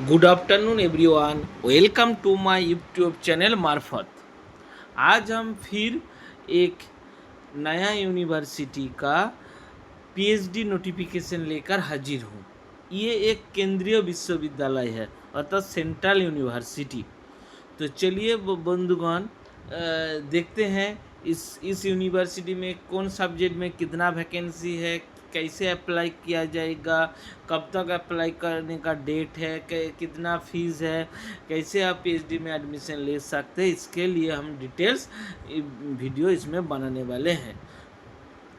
Good afternoon everyone, welcome to my YouTube channel मार्फत। आज हम फिर एक नया यूनिवर्सिटी का पीएचडी नोटिफिकेशन लेकर हाजिर हूँ। ये एक केंद्रीय विश्वविद्यालय है, अर्थात सेंट्रल यूनिवर्सिटी। तो चलिए बंधुगण, देखते हैं इस यूनिवर्सिटी में कौन सब्जेक्ट में कितना वैकेंसी है, कैसे अप्लाई किया जाएगा, कब तक अप्लाई करने का डेट है, कितना फीस है, कैसे आप पीएचडी में एडमिशन ले सकते हैं। इसके लिए हम डिटेल्स वीडियो इसमें बनाने वाले हैं।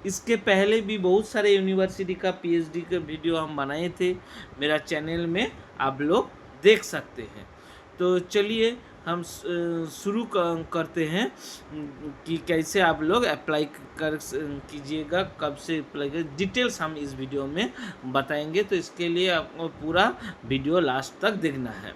इसके पहले भी बहुत सारे यूनिवर्सिटी का पीएचडी का वीडियो हम बनाए थे, मेरा चैनल में आप लोग देख सकते हैं। तो चलिए हम शुरू करते हैं कि कैसे आप लोग अप्लाई कर कीजिएगा, कब से अप्लाई कर, डिटेल्स हम इस वीडियो में बताएंगे। तो इसके लिए आपको पूरा वीडियो लास्ट तक देखना है।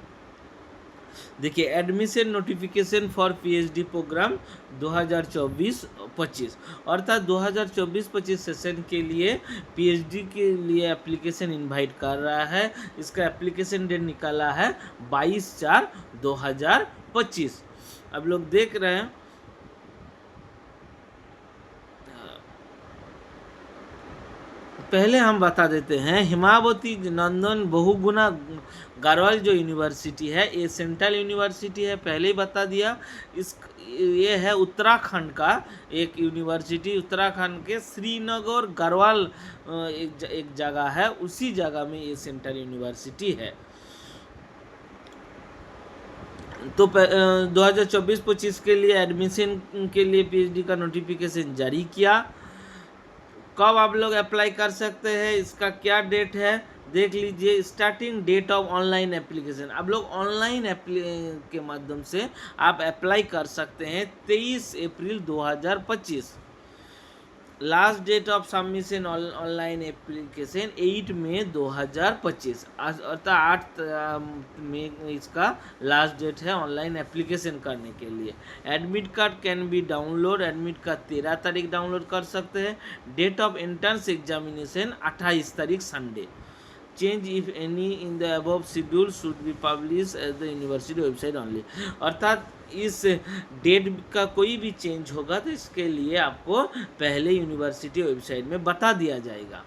देखिए, admission notification for PhD programme 2024-25 अर्थात 2024-25 सेशन के लिए पीएचडी के लिए एप्लीकेशन इनवाइट कर रहा है। इसका एप्लीकेशन डेट निकाला है 22/4/2025। अब लोग देख रहे हैं, पहले हम बता देते हैं, हिमावती नंदन बहुगुणा गढ़वाल जो यूनिवर्सिटी है, ये सेंट्रल यूनिवर्सिटी है, पहले ही बता दिया। ये है उत्तराखंड का एक यूनिवर्सिटी। उत्तराखंड के श्रीनगर गढ़वाल एक जगह है, उसी जगह में ये सेंट्रल यूनिवर्सिटी है। तो 2024-25 के लिए एडमिशन के लिए पीएचडी का नोटिफिकेशन जारी किया। कब आप लोग अप्लाई कर सकते हैं, इसका क्या डेट है देख लीजिए। Starting date of online application, आप लोग ऑनलाइन के माध्यम से आप अप्लाई कर सकते हैं 23 अप्रैल 2025। Last date of submission online application 8 मई 2025, अर्थात 8 मई इसका लास्ट डेट है ऑनलाइन एप्लीकेशन करने के लिए। Admit card can be download, admit card 13 तारीख डाउनलोड कर सकते हैं। डेट ऑफ एंट्रेंस एग्जामिनेशन 28 तारीख Sunday. Change if any in the above schedule should be publish at the university website only. अर्थात इस डेट का कोई भी चेंज होगा तो इसके लिए आपको पहले यूनिवर्सिटी वेबसाइट में बता दिया जाएगा।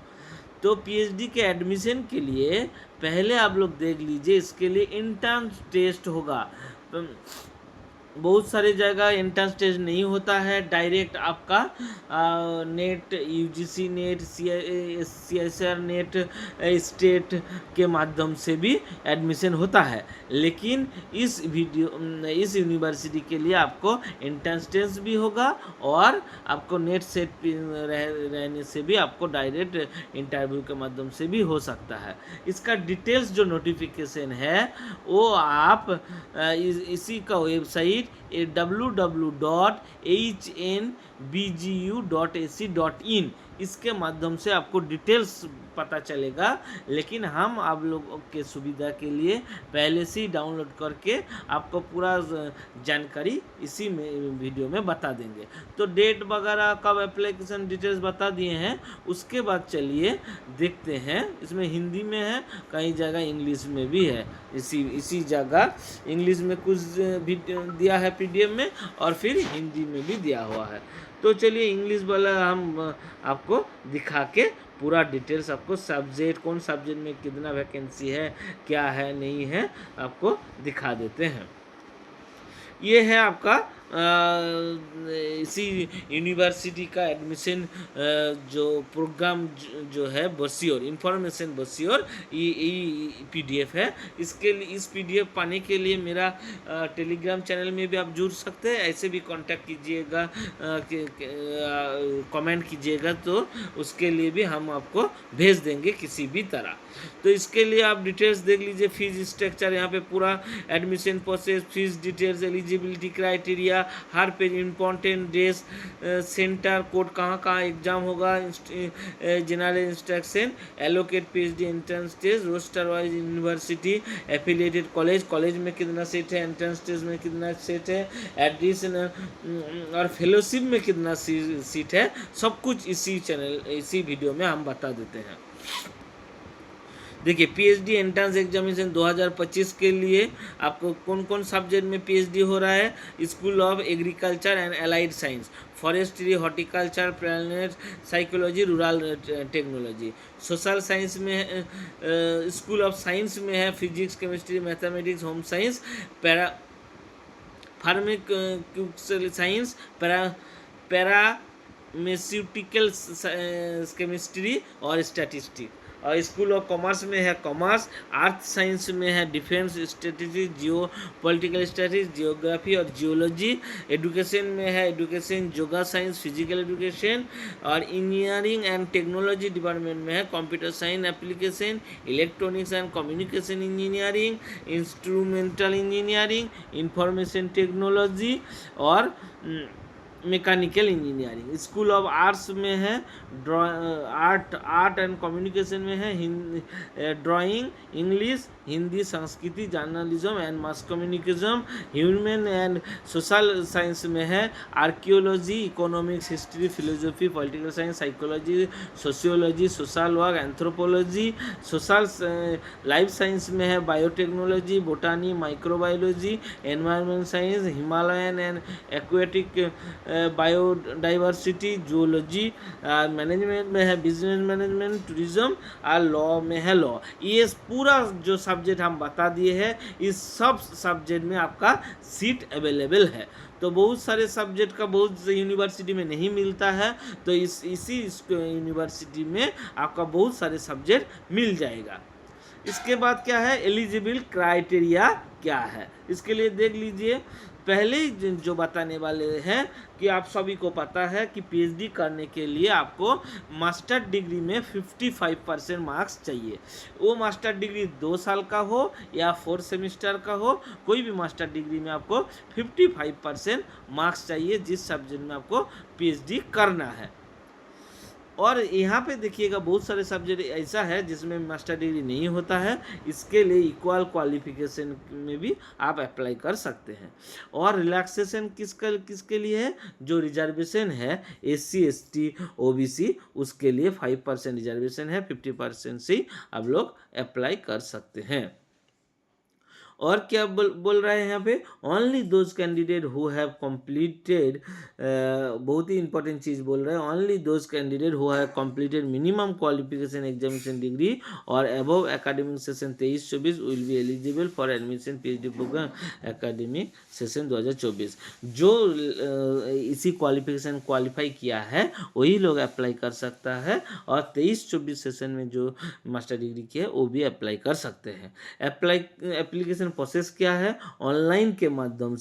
तो पीएचडी के एडमिशन के लिए पहले आप लोग देख लीजिए, इसके लिए इंट्रेंस टेस्ट होगा। बहुत सारी जगह एंट्रेंस टेस्ट नहीं होता है, डायरेक्ट आपका net, UGC net, CSR net, state के माध्यम से भी एडमिशन होता है। लेकिन इस यूनिवर्सिटी के लिए आपको एंट्रेंस टेस्ट भी होगा और आपको नेट सेट रहने से भी आपको डायरेक्ट इंटरव्यू के माध्यम से भी हो सकता है। इसका डिटेल्स जो नोटिफिकेशन है वो आप इसी का वेबसाइट www.hnbgu.ac.in इसके माध्यम से आपको डिटेल्स पता चलेगा। लेकिन हम आप लोगों के सुविधा के लिए पहले से ही डाउनलोड करके आपको पूरा जानकारी इसी में वीडियो में बता देंगे। तो डेट वगैरह कब एप्लीकेशन डिटेल्स बता दिए हैं, उसके बाद चलिए देखते हैं। इसमें हिंदी में है, कई जगह इंग्लिश में भी है। इसी जगह इंग्लिश में कुछ दिया है पीडीएफ में और फिर हिंदी में भी दिया हुआ है। तो चलिए इंग्लिश वाला हम आपको दिखा के पूरा डिटेल्स, आपको सब्जेक्ट, कौन सब्जेक्ट में कितना वैकेंसी है, क्या है नहीं है, आपको दिखा देते हैं। ये है आपका इसी यूनिवर्सिटी का एडमिशन जो प्रोग्राम जो है बसियोर, इंफॉर्मेशन बसियोर, ये पीडीएफ है। इसके लिए इस पीडीएफ पाने के लिए मेरा टेलीग्राम चैनल में भी आप जुड़ सकते हैं। ऐसे भी कांटेक्ट कीजिएगा, कमेंट कीजिएगा, तो उसके लिए भी हम आपको भेज देंगे किसी भी तरह। तो इसके लिए आप डिटेल्स देख लीजिए। फीस स्ट्रक्चर यहाँ पे पूरा, admission process, fees details, eligibility criteria, हर page, important days, centre code, कहाँ एग्जाम होगा, general instruction, allocate PhD entrance test, roster wise university, affiliated college में कितना सीट है, एंट्रेंस टेस्ट में कितना सीट है, एडिशन और फेलोशिप में कितना सीट है, सब कुछ इसी वीडियो में हम बता देते हैं। देखिए पीएचडी एंट्रेंस एग्जामिनेशन 2025 के लिए आपको कौन कौन सब्जेक्ट में पीएचडी हो रहा है? School of agriculture and allied science, forestry, horticulture, plant psychology, rural technology. Social science में स्कूल ऑफ साइंस में है physics, chemistry, mathematics, home science, para pharmaceutical science, pharmaceutical chemistry और स्टैटिस्टिक्स। और स्कूल ऑफ कॉमर्स में है commerce, earth science में है defence strategy, geopolitical studies, geography और जियोलॉजी। एजुकेशन में है education, yoga science, physical education. और इंजीनियरिंग एंड टेक्नोलॉजी डिपार्टमेंट में है computer science application, electronics and communication engineering, instrumental engineering, information technology और mechanical engineering. School of arts में है art and communication में है ड्राइंग, इंग्लिश, हिंदी, संस्कृति, journalism and mass communication. Human and social science में है archaeology, economics, history, philosophy, political science, psychology, sociology, social work, anthropology. Social life science में है biotechnology, बोटानी, microbiology, environment science, Himalayan and aquatic biodiversity, zoology. Management में है business management, tourism. और law में है law. ये पूरा जो सब्जेक्ट हम बता दिए हैं, इस सब सब्जेक्ट में आपका सीट अवेलेबल है। तो बहुत सारे सब्जेक्ट का बहुत यूनिवर्सिटी में नहीं मिलता है, तो इसी यूनिवर्सिटी में आपका बहुत सारे सब्जेक्ट मिल जाएगा। इसके बाद क्या है, एलिजिबल क्राइटेरिया क्या है, इसके लिए देख लीजिए। पहले ही जो बताने वाले हैं कि आप सभी को पता है कि पीएचडी करने के लिए आपको मास्टर डिग्री में 55% मार्क्स चाहिए। वो मास्टर डिग्री 2 साल का हो या 4 सेमेस्टर का हो, कोई भी मास्टर डिग्री में आपको 55% मार्क्स चाहिए जिस सब्जेक्ट में आपको पीएचडी करना है। और यहाँ पे देखिएगा बहुत सारे सब्जेक्ट ऐसा है जिसमें मास्टर डिग्री नहीं होता है, इसके लिए इक्वल क्वालिफिकेशन में भी आप अप्लाई कर सकते हैं। और रिलैक्सेशन किसके लिए है? जो रिजर्वेशन है SC ST OBC, उसके लिए 5% रिजर्वेशन है, 50% से आप लोग अप्लाई कर सकते हैं। और क्या बोल रहे हैं यहाँ पे, only those candidate who have completed, बहुत ही इंपॉर्टेंट चीज़ बोल रहे हैं, only those candidate who have completed minimum qualification examination degree और above academic session 23-24 will be eligible for admission PhD programme academic session 2024। जो इसी क्वालिफिकेशन क्वालिफाई किया है वही लोग अप्लाई कर सकता है, और 23-24 सेशन में जो मास्टर डिग्री किया है वो भी अप्लाई कर सकते हैं। एप्लीकेशन प्रोसेस क्या है, ऑनलाइन के माध्यम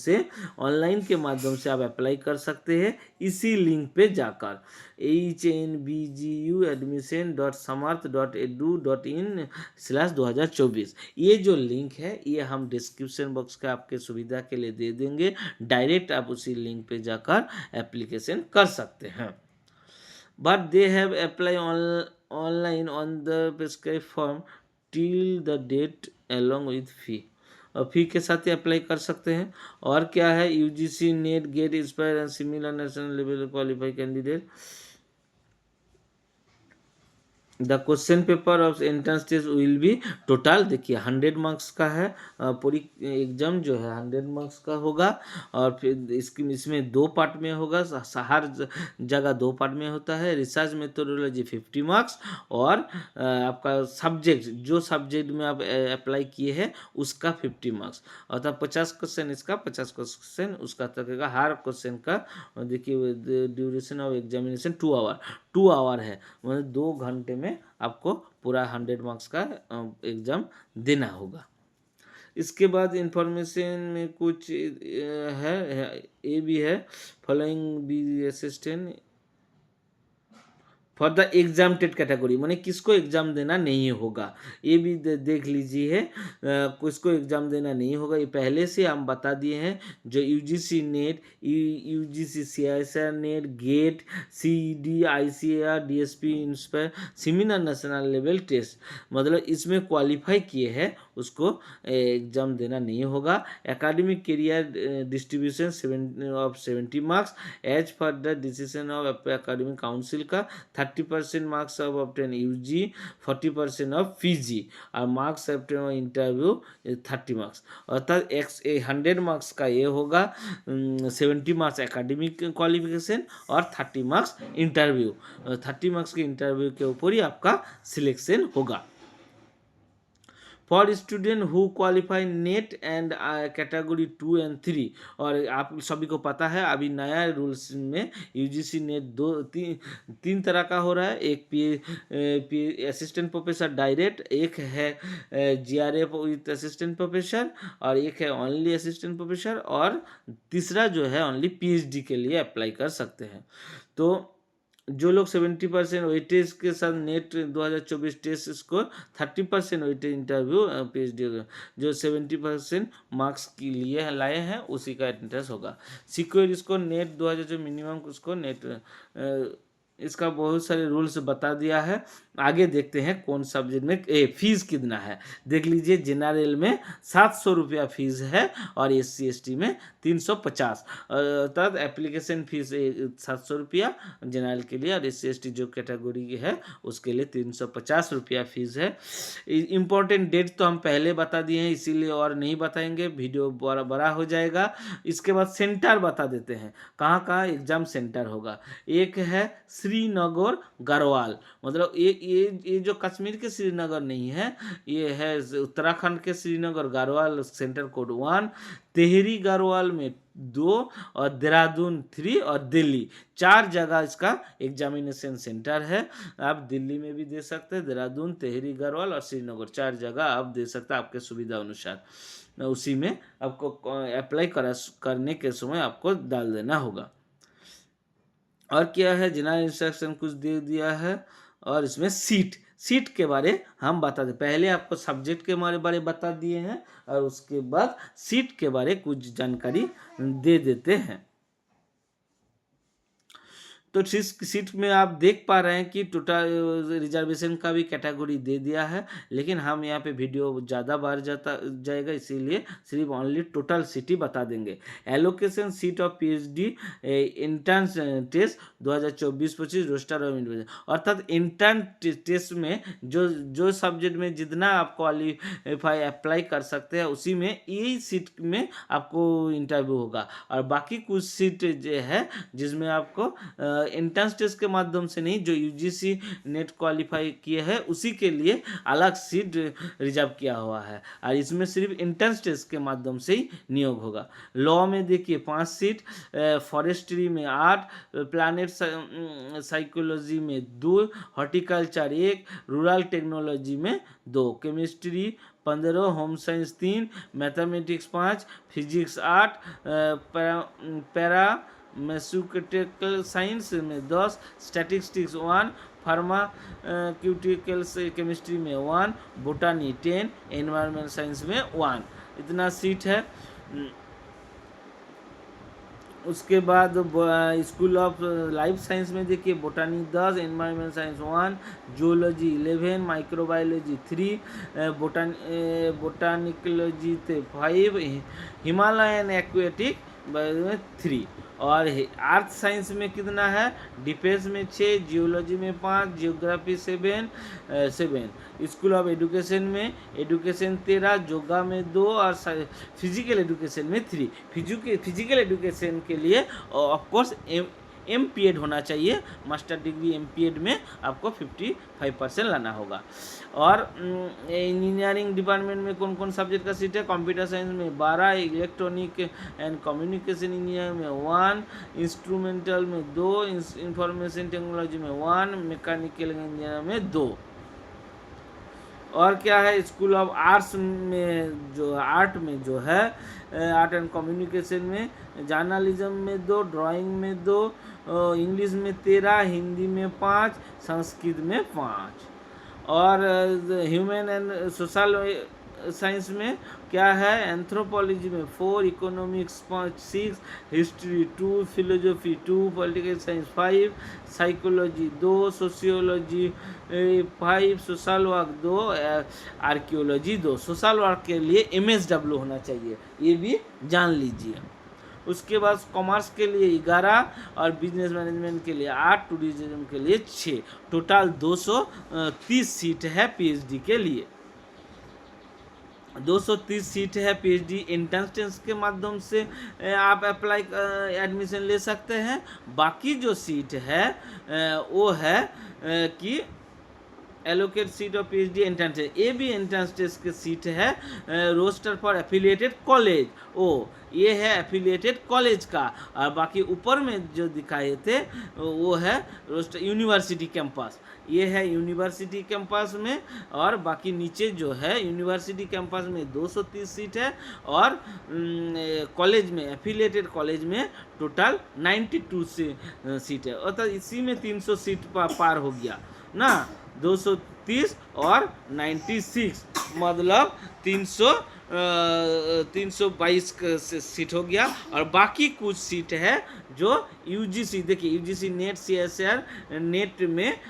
से आप अप्लाई कर सकते हैं इसी लिंक पे जाकर hnbgu.samarth.edu.in/2024। ये जो लिंक है ये हम डिस्क्रिप्शन बॉक्स का आपके सुविधा के लिए दे देंगे, डायरेक्ट आप उसी लिंक पे जाकर एप्लीकेशन कर सकते हैं। But they have apply online on the prescribe form till the date along with fee, और फी के साथ ही अप्लाई कर सकते हैं। और क्या है, UGC NET GATE INSPIRE and similar national level qualified candidate, the question paper of entrance test will be total, देखिए 100 मार्क्स का है, पूरी एग्जाम जो है 100 मार्क्स का होगा। और फिर इसमें 2 पार्ट में होगा, हर जगह 2 पार्ट में होता है। रिसर्च मेथोडोलॉजी 50 मार्क्स, और आपका सब्जेक्ट जो सब्जेक्ट में आप अप्लाई किए हैं उसका 50 मार्क्स, अर्थात 50 क्वेश्चन इसका, 50 क्वेश्चन उसका तक। हर क्वेश्चन का देखिए ड्यूरेशन ऑफ एग्जामिनेशन 2 आवर है, मतलब 2 घंटे में आपको पूरा 100 मार्क्स का एग्ज़ाम देना होगा। इसके बाद इंफॉर्मेशन में कुछ है, ये भी है, following be assistant for the exempted category, माने किसको एग्जाम देना नहीं होगा, ये भी देख लीजिए। किसको एग्जाम देना नहीं होगा ये पहले से हम बता दिए हैं। जो UGC NET, UGC CISR NET, GATE, CD ICAR DSP INSPIRE similar national level test, मतलब इसमें क्वालिफाई किए हैं उसको एग्जाम देना नहीं होगा। Academic career distribution of 70 marks as per the decision of academic council का 30% marks of obtain UG, 40% of PG, और मार्क्स ऑब्टेन इंटरव्यू 30 मार्क्स। अर्थात 100 मार्क्स का ये होगा, 70 मार्क्स एकेडमिक क्वालिफिकेशन और 30 मार्क्स इंटरव्यू। 30 मार्क्स के इंटरव्यू के ऊपर ही आपका सिलेक्शन होगा। For student who qualify net and category 2 and 3, और आप सभी को पता है अभी नया रूल्स में UGC नेट तीन तरह का हो रहा है। एक असिस्टेंट प्रोफेसर डायरेक्ट, एक है GRF विथ असिस्टेंट प्रोफेसर, और एक है ओनली असिस्टेंट प्रोफेसर, और तीसरा जो है ओनली PhD के लिए अप्लाई कर सकते हैं। तो जो लोग 70% वेटेज के साथ NET 2024 test score, 30% weightage interview PhD, जो 70% मार्क्स के लिए लाए हैं उसी का एंट्रेंस होगा। सिक्योर स्कोर नेट 2024 मिनिमम उसको नेट, इसका बहुत सारे रूल्स बता दिया है। आगे देखते हैं कौन सब्जेक्ट में फीस कितना है। देख लीजिए, जनरल में 700 रुपया फीस है और SC ST में 350, अर्थात एप्लीकेशन फीस 700 रुपया जनरल के लिए, और SC ST जो कैटेगरी की है उसके लिए 350 रुपया फीस है। इम्पोर्टेंट डेट तो हम पहले बता दिए हैं, इसीलिए और नहीं बताएंगे, वीडियो बड़ा हो जाएगा। इसके बाद सेंटर बता देते हैं, कहाँ कहाँ एग्जाम सेंटर होगा। एक है श्रीनगर गढ़वाल, मतलब ये जो कश्मीर के श्रीनगर नहीं है, ये है उत्तराखंड के श्रीनगर गढ़वाल, सेंटर कोड 1। टिहरी गढ़वाल में 2, और देहरादून 3, और दिल्ली 4 जगह इसका एग्जामिनेशन सेंटर है। आप दिल्ली में भी दे सकते हैं, देहरादून, टिहरी गढ़वाल और श्रीनगर 4 जगह आप दे सकते हैं आपके सुविधा अनुसार। उसी में आपको अप्लाई करने के समय आपको डाल देना होगा। और क्या है, जनरल इंस्ट्रक्शन कुछ दे दिया है, और इसमें सीट के बारे हम बता दें। पहले आपको सब्जेक्ट के बारे बता दिए हैं, और उसके बाद सीट के बारे कुछ जानकारी दे देते हैं। तो सीट में आप देख पा रहे हैं कि टोटल रिजर्वेशन का भी कैटेगरी दे दिया है, लेकिन हम यहाँ पे वीडियो ज़्यादा बार जाएगा, इसीलिए सिर्फ ओनली टोटल सीट ही बता देंगे। Allocation seat of PhD intern test 2024-25 roster of individual, अर्थात इंटर्न टेस्ट में जो सब्जेक्ट में जितना आप क्वालिफाई अप्लाई कर सकते हैं, उसी में यही सीट में आपको इंटरव्यू होगा। और बाकी कुछ सीट जो है जिसमें आपको एंट्रेंस टेस्ट के माध्यम से नहीं, जो UGC नेट क्वालिफाई किए हैं उसी के लिए अलग सीट रिजर्व किया हुआ है, और इसमें सिर्फ एंट्रेंस टेस्ट के माध्यम से ही नियोग होगा। लॉ में देखिए 5 सीट, फॉरेस्ट्री में 8, प्लानेट साइकोलॉजी में 2, हॉर्टिकल्चर 1, रूरल टेक्नोलॉजी में 2, chemistry 15, home science 3, mathematics 5, physics 8, para mathematical science में 10, स्टैटिस्टिक्स 1, फार्माक्यूटिकल्स केमिस्ट्री में 1, बोटानी 10, एनवायरमेंट साइंस में 1। इतना सीट है। उसके बाद स्कूल ऑफ लाइफ साइंस में देखिए बोटानी 10, environment science 1, zoology 11, microbiology 3, बोटानिकलॉजी 5, Himalayan aquatic 3, और आर्थ साइंस में कितना है, डिफेंस में 6, जियोलॉजी में 5, जियोग्राफी 7, स्कूल ऑफ एजुकेशन में एजुकेशन 13, योगा में 2, और फिजिकल एजुकेशन में 3। फिजिकल एजुकेशन के लिए ऑफकोर्स MPED होना चाहिए, मास्टर डिग्री MPED में आपको 55% लाना होगा। और इंजीनियरिंग डिपार्टमेंट में कौन कौन सब्जेक्ट का सीट है, कंप्यूटर साइंस में 12, इलेक्ट्रॉनिक एंड कम्युनिकेशन इंजीनियर में 1, इंस्ट्रूमेंटल में 2, इंफॉर्मेशन टेक्नोलॉजी में 1, मैकेनिकल इंजीनियर में 2। और क्या है, स्कूल ऑफ आर्ट्स में जो आर्ट है, आर्ट एंड कम्युनिकेशन में जर्नलिज्म में 2, ड्राइंग में 2, इंग्लिश में 13, हिंदी में 5, संस्कृत में 5। और ह्यूमन एंड सोशल साइंस में क्या है, एंथ्रोपोलॉजी में 4, economics 6, history 2, philosophy 2, political science 5, psychology 2, sociology 5, social work 2, archaeology 2। Social work के लिए MSW होना चाहिए, ये भी जान लीजिए। उसके बाद कॉमर्स के लिए 11 और बिजनेस मैनेजमेंट के लिए 8, टूरिज्म के लिए 6, टोटल 230 सीट है पीएचडी के लिए। 230 सीट है पीएचडी एंट्रेंस टेस्ट के माध्यम से आप अप्लाई एडमिशन ले सकते हैं। बाकी जो सीट है वो है कि allocate seat of PhD entrance test, ये भी एंट्रेंस टेस्ट की सीट है। रोस्टर फॉर एफिलिएटेड कॉलेज, ये है एफिलिएटेड कॉलेज का। और बाकी ऊपर में जो दिखाए थे वो है रोस्टर यूनिवर्सिटी कैंपस, ये है यूनिवर्सिटी कैंपस में। और बाकी नीचे जो है यूनिवर्सिटी कैंपस में 230 सीट है और कॉलेज में एफिलिएटेड कॉलेज में टोटल 92 सीट है। अर्थात इसी में 300 सीट पार हो गया ना, 230 और 96 मतलब 322 सीट हो गया। और बाकी कुछ सीट है जो यूजीसी, देखिए यूजीसी नेट सीएसआर नेट में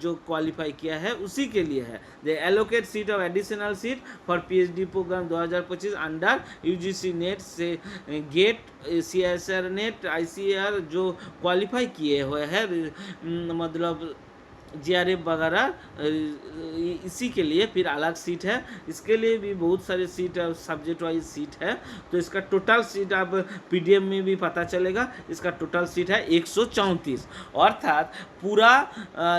जो क्वालिफाई किया है उसी के लिए है। The allocate seat of additional seat for PhD program 2025 under UGC NET से गेट सीएसआर नेट आईसीआर जो क्वालिफाई किए हुए हैं, मतलब जीआरएफ वगैरह, इसी के लिए फिर अलग सीट है। इसके लिए भी बहुत सारे सीट है, सब्जेक्ट वाइज सीट है। तो इसका टोटल सीट आप पीडीएफ में भी पता चलेगा। इसका टोटल सीट है 134, अर्थात पूरा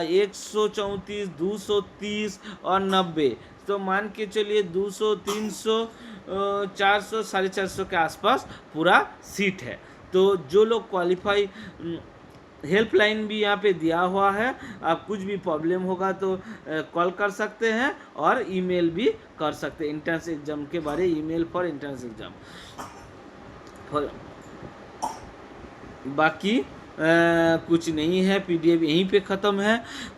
134, 230 और 90, तो मान के चलिए 200, 300, 400, 450 के आसपास पूरा सीट है। तो जो लोग क्वालिफाई, हेल्पलाइन भी यहाँ पे दिया हुआ है, आप कुछ भी प्रॉब्लम होगा तो कॉल कर सकते हैं और ईमेल भी कर सकते हैं। एंट्रेंस एग्जाम के बारे email for entrance exam for, बाकी कुछ नहीं है। पीडीएफ यहीं पे ख़त्म है।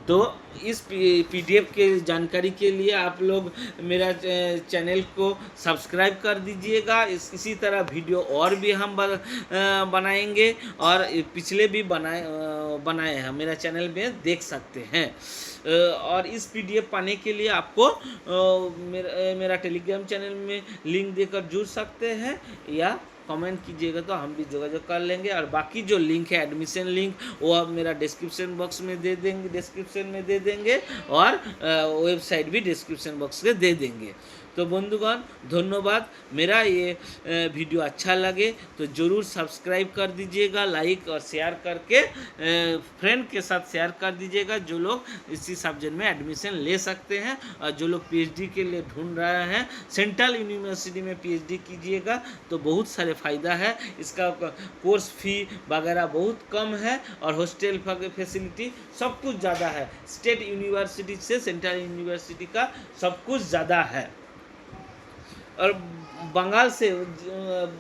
तो इस पीडीएफ के जानकारी के लिए आप लोग मेरा चैनल को सब्सक्राइब कर दीजिएगा। इसी तरह वीडियो और भी हम बनाएंगे और पिछले भी बनाए हैं, मेरा चैनल में देख सकते हैं। और इस पीडीएफ पाने के लिए आपको मेरा टेलीग्राम चैनल में लिंक देकर जुड़ सकते हैं या कमेंट कीजिएगा तो हम भी जोगाजोग कर लेंगे। और बाकी जो लिंक है एडमिशन लिंक वो आप मेरा डिस्क्रिप्शन बॉक्स में दे देंगे और वेबसाइट भी डिस्क्रिप्शन बॉक्स में दे देंगे। तो बंधुगण धन्यवाद। मेरा ये वीडियो अच्छा लगे तो ज़रूर सब्सक्राइब कर दीजिएगा, लाइक और शेयर करके फ्रेंड के साथ शेयर कर दीजिएगा जो लोग इसी सब्जेक्ट में एडमिशन ले सकते हैं। और जो लोग पीएचडी के लिए ढूंढ रहे हैं, सेंट्रल यूनिवर्सिटी में पीएचडी कीजिएगा तो बहुत सारे फ़ायदा है। इसका कोर्स फी वगैरह बहुत कम है और हॉस्टल फैसिलिटी सब कुछ ज़्यादा है। स्टेट यूनिवर्सिटी से सेंट्रल यूनिवर्सिटी का सब कुछ ज़्यादा है। और বাঙাল সে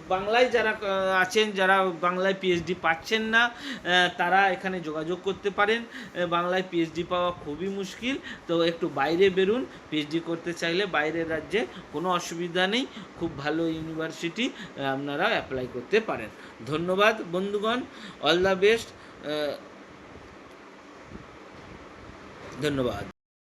বাংলায় যারা আছেন, যারা বাংলায় পিএইচডি পাচ্ছেন না, তারা এখানে যোগাযোগ করতে পারেন। বাংলায় পিএইচডি পাওয়া খুবই মুশকিল, তো একটু বাইরে বেরুন। পিএইচডি করতে চাইলে বাইরের রাজ্যে কোনো অসুবিধা নেই, খুব ভালো ইউনিভার্সিটি, আপনারা অ্যাপ্লাই করতে পারেন। ধন্যবাদ বন্ধুগণ, অল দ্য বেস্ট, ধন্যবাদ।